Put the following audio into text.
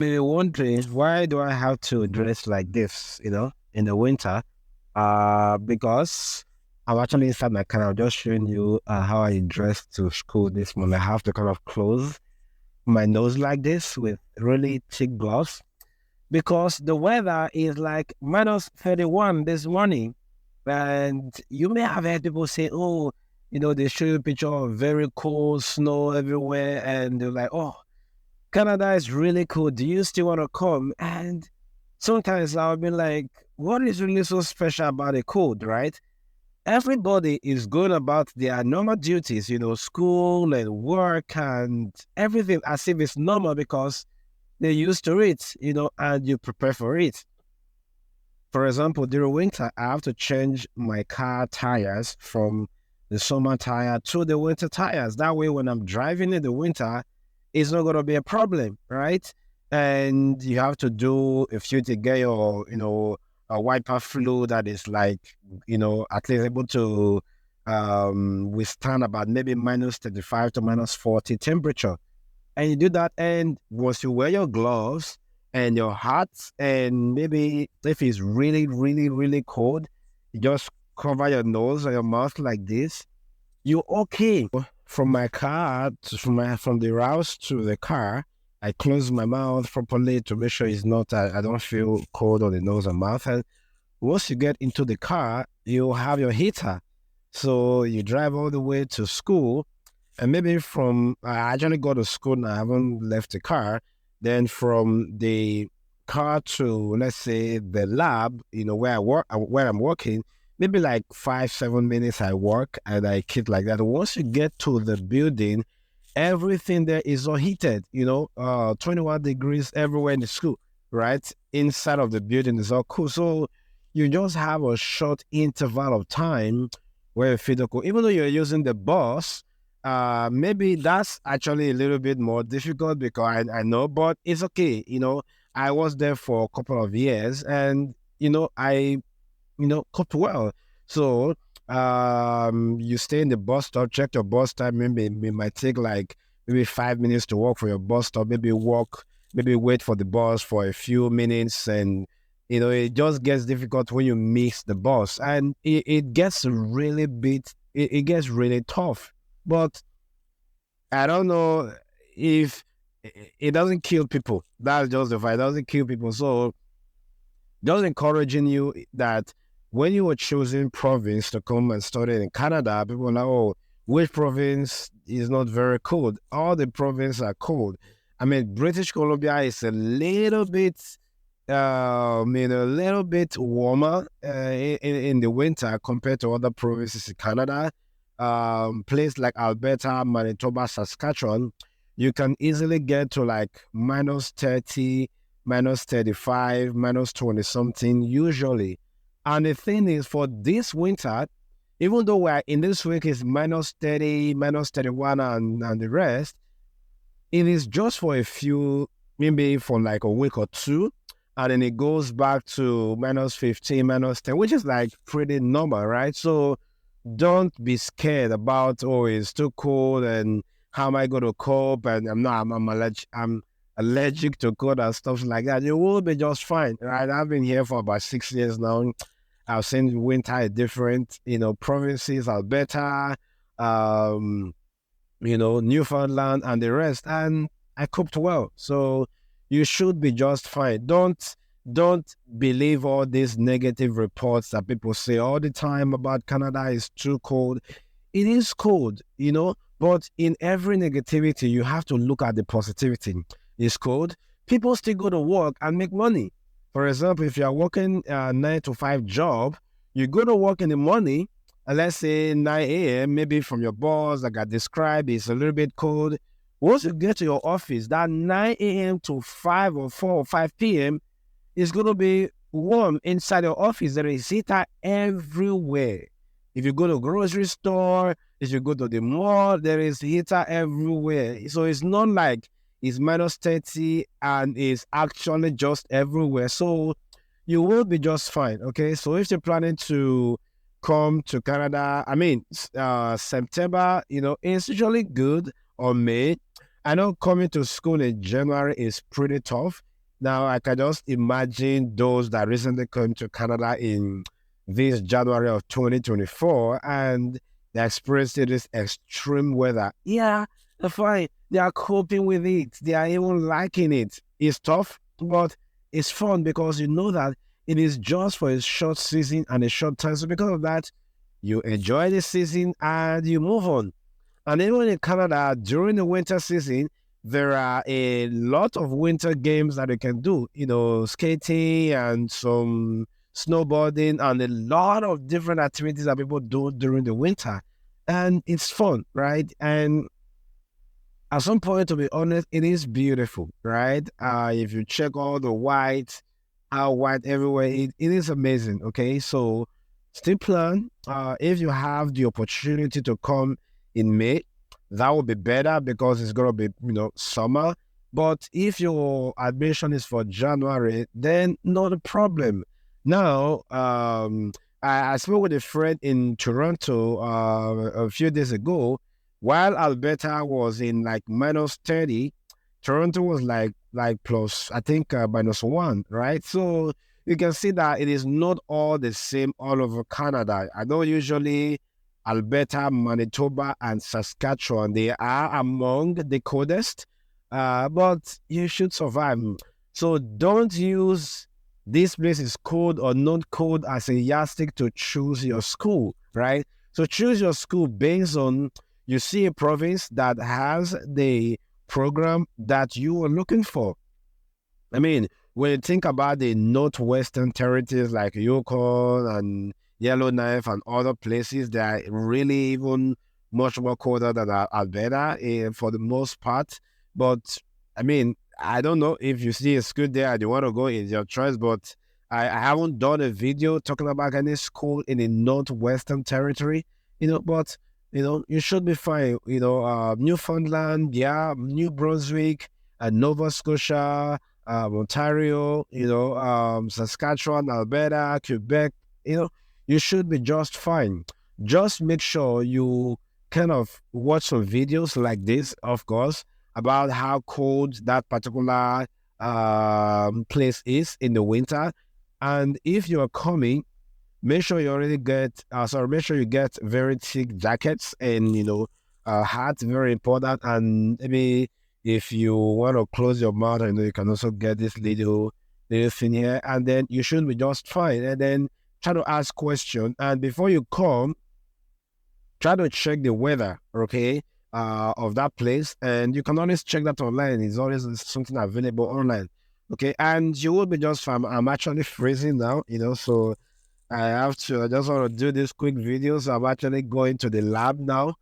Maybe wondering why do I have to dress like this, in the winter? Because I'm actually inside my car. I'm just showing you how I dress to school this morning. I have to kind of close my nose like this with really thick gloves because the weather is like minus 31 this morning. And you may have heard people say, oh, they show you a picture of very cold snow everywhere. And they're like, oh, Canada is really cool. Do you still want to come? And sometimes I'll be like, what is really so special about the cold, right? Everybody is going about their normal duties, school and work and everything as if it's normal because they're used to it, and you prepare for it. For example, during winter, I have to change my car tires from the summer tire to the winter tires. That way, when I'm driving in the winter, it's not going to be a problem, right? And you have to do a few to get your, a wiper fluid that is like, at least able to withstand about maybe minus 35 to minus 40 temperature. And you do that, and once you wear your gloves and your hats, and maybe if it's really, really, really cold, you just cover your nose or your mouth like this. You're okay. From my car from the house to the car, I close my mouth properly to make sure it's not. I don't feel cold on the nose and mouth. And once you get into the car, you have your heater, so you drive all the way to school and maybe from I actually go to school and I haven't left the car. Then from the car to let's say the lab, where I work, where I'm working, maybe like 5-7 minutes I work and I keep like that. Once you get to the building, everything there is all heated. 21 degrees everywhere in the school, right? Inside of the building is all cool. So you just have a short interval of time where you feel cool. Even though you're using the bus, maybe that's actually a little bit more difficult because I know, but it's okay. I was there for a couple of years and, I, coped well. So, you stay in the bus stop, check your bus time. Maybe it might take like maybe 5 minutes to walk for your bus stop. Maybe wait for the bus for a few minutes. And, it just gets difficult when you miss the bus and it gets really it gets really tough. But I don't know if it doesn't kill people. That's just the fact. It doesn't kill people. So just encouraging you that when you were choosing province to come and study in Canada, people are like, oh, which province is not very cold? All the provinces are cold. I mean, British Columbia is a little bit, a little bit warmer in the winter compared to other provinces in Canada. Places like Alberta, Manitoba, Saskatchewan, you can easily get to like minus 30, minus 35, minus 20 something usually. And the thing is, for this winter, even though we're in this week is minus 30, minus 31 and the rest, it is just for a few, maybe for like a week or two. And then it goes back to minus 15, minus 10, which is like pretty normal, right? So don't be scared about, oh, it's too cold and how am I going to cope? And I'm allergic to cold and stuff like that. You will be just fine, right? I've been here for about 6 years now. I've seen winter is different, provinces, Alberta, Newfoundland and the rest. And I coped well. So you should be just fine. Don't believe all these negative reports that people say all the time about Canada is too cold. It is cold, but in every negativity, you have to look at the positivity. It's cold. People still go to work and make money. For example, if you're working a 9 to 5 job, you go to work in the morning, and let's say 9 a.m., maybe from your boss, like I described, it's a little bit cold. Once you get to your office, that 9 a.m. to 5 or 4 or 5 p.m., it's going to be warm inside your office. There is heater everywhere. If you go to a grocery store, if you go to the mall, there is heater everywhere. So it's not like it's minus 30 and it's actually just everywhere. So you will be just fine, okay? So if you're planning to come to Canada, September, it's usually good, or May. I know coming to school in January is pretty tough. Now I can just imagine those that recently came to Canada in this January of 2024 and they're experiencing this extreme weather. Yeah, they're fine. They are coping with it. They are even liking it. It's tough, but it's fun because you know that it is just for a short season and a short time. So because of that, you enjoy the season and you move on. And even in Canada, during the winter season, there are a lot of winter games that you can do, skating and some snowboarding and a lot of different activities that people do during the winter. And it's fun, right? And at some point, to be honest, it is beautiful, right? If you check all the white, how white everywhere, it is amazing. Okay, so still plan. If you have the opportunity to come in May, that would be better because it's gonna be summer. But if your admission is for January, then not a problem. Now, I spoke with a friend in Toronto a few days ago while Alberta was in like -30, Toronto was like plus, I think -1, right? So you can see that it is not all the same all over Canada. I know usually Alberta, Manitoba, and Saskatchewan, they are among the coldest, but you should survive. So don't use this place is cold or not cold as a yardstick to choose your school, right? So choose your school based on you see a province that has the program that you are looking for. I mean, when you think about the northwestern territories like Yukon and Yellowknife and other places, they are really even much more colder than Alberta for the most part. But I mean, I don't know if you see a school there and you want to go, it's your choice. But I haven't done a video talking about any school in the northwestern territory, but you should be fine. Newfoundland, yeah, New Brunswick, Nova Scotia, Ontario, Saskatchewan, Alberta, Quebec, you should be just fine. Just make sure you kind of watch some videos like this, of course, about how cold that particular place is in the winter. And if you're coming, make sure you already make sure you get very thick jackets and hats, very important. And maybe if you want to close your mouth, you can also get this little thing here, and then you should be just fine. And then try to ask questions, and before you come, try to check the weather, okay, of that place, and you can always check that online. It's always something available online, okay, and you will be just fine. I'm actually freezing now, so I just want to do this quick video. So I'm actually going to the lab now